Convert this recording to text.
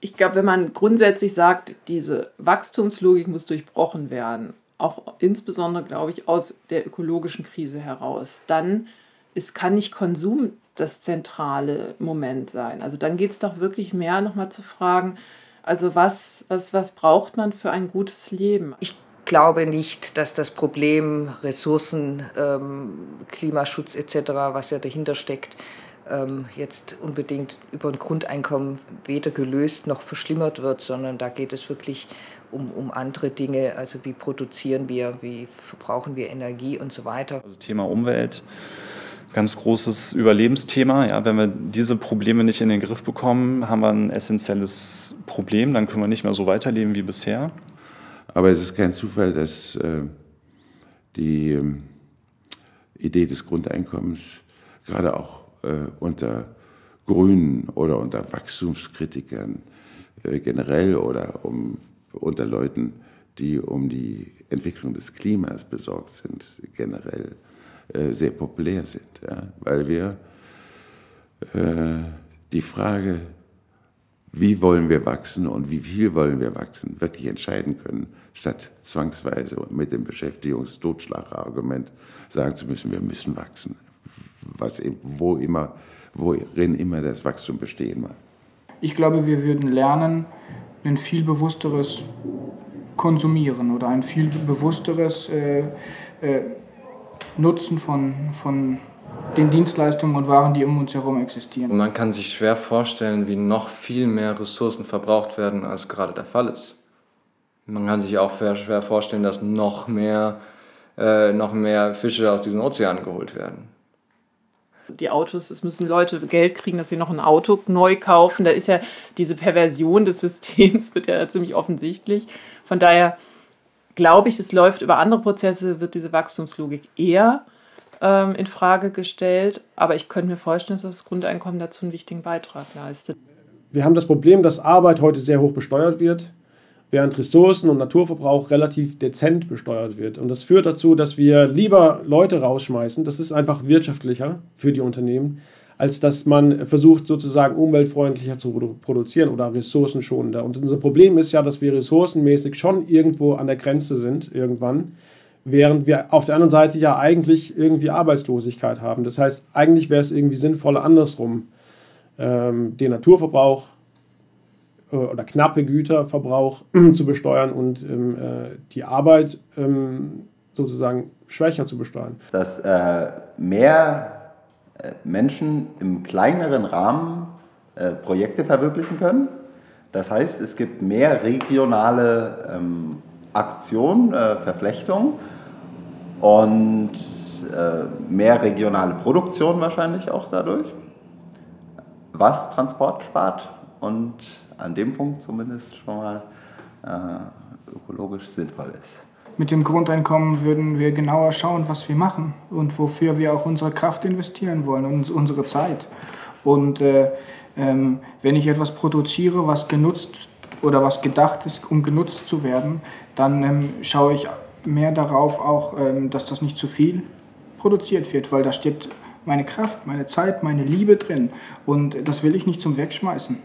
Ich glaube, wenn man grundsätzlich sagt, diese Wachstumslogik muss durchbrochen werden, auch insbesondere, glaube ich, aus der ökologischen Krise heraus, dann kann nicht Konsum das zentrale Moment sein. Also dann geht es doch wirklich mehr nochmal zu fragen, also was braucht man für ein gutes Leben? Ich glaube nicht, dass das Problem Ressourcen, Klimaschutz etc., was ja dahinter steckt, jetzt unbedingt über ein Grundeinkommen weder gelöst noch verschlimmert wird, sondern da geht es wirklich um andere Dinge, also wie produzieren wir, wie verbrauchen wir Energie und so weiter. Also Thema Umwelt, ganz großes Überlebensthema. Ja, wenn wir diese Probleme nicht in den Griff bekommen, haben wir ein essentielles Problem, dann können wir nicht mehr so weiterleben wie bisher. Aber es ist kein Zufall, dass die Idee des Grundeinkommens gerade auch unter Grünen oder unter Wachstumskritikern generell oder unter Leuten, die um die Entwicklung des Klimas besorgt sind, generell sehr populär sind. Ja? Weil wir die Frage, wie wollen wir wachsen und wie viel wollen wir wachsen, wirklich entscheiden können, statt zwangsweise mit dem Beschäftigungstotschlagargument sagen zu müssen, wir müssen wachsen, worin immer das Wachstum bestehen mag. Ich glaube, wir würden lernen, ein viel bewussteres Konsumieren oder ein viel bewussteres Nutzen von den Dienstleistungen und Waren, die um uns herum existieren. Man kann sich schwer vorstellen, wie noch viel mehr Ressourcen verbraucht werden, als gerade der Fall ist. Man kann sich auch schwer vorstellen, dass noch mehr Fische aus diesen Ozeanen geholt werden. Die Autos, es müssen Leute Geld kriegen, dass sie noch ein Auto neu kaufen. Da ist ja diese Perversion des Systems, wird ja ziemlich offensichtlich. Von daher glaube ich, es läuft über andere Prozesse, wird diese Wachstumslogik eher in Frage gestellt. Aber ich könnte mir vorstellen, dass das Grundeinkommen dazu einen wichtigen Beitrag leistet. Wir haben das Problem, dass Arbeit heute sehr hoch besteuert wird, während Ressourcen- und Naturverbrauch relativ dezent besteuert wird. Und das führt dazu, dass wir lieber Leute rausschmeißen, das ist einfach wirtschaftlicher für die Unternehmen, als dass man versucht, sozusagen umweltfreundlicher zu produzieren oder ressourcenschonender. Und unser Problem ist ja, dass wir ressourcenmäßig schon irgendwo an der Grenze sind, irgendwann, während wir auf der anderen Seite ja eigentlich irgendwie Arbeitslosigkeit haben. Das heißt, eigentlich wäre es irgendwie sinnvoller andersrum, den Naturverbrauch oder knappe Güterverbrauch zu besteuern und die Arbeit sozusagen schwächer zu besteuern. Dass mehr Menschen im kleineren Rahmen Projekte verwirklichen können. Das heißt, es gibt mehr regionale Aktionen, Verflechtungen und mehr regionale Produktion wahrscheinlich auch dadurch, was Transport spart und an dem Punkt zumindest schon mal ökologisch sinnvoll ist. Mit dem Grundeinkommen würden wir genauer schauen, was wir machen und wofür wir auch unsere Kraft investieren wollen und unsere Zeit. Und wenn ich etwas produziere, was genutzt oder was gedacht ist, um genutzt zu werden, dann schaue ich mehr darauf auch, dass das nicht zu viel produziert wird, weil da steht meine Kraft, meine Zeit, meine Liebe drin und das will ich nicht zum Wegschmeißen.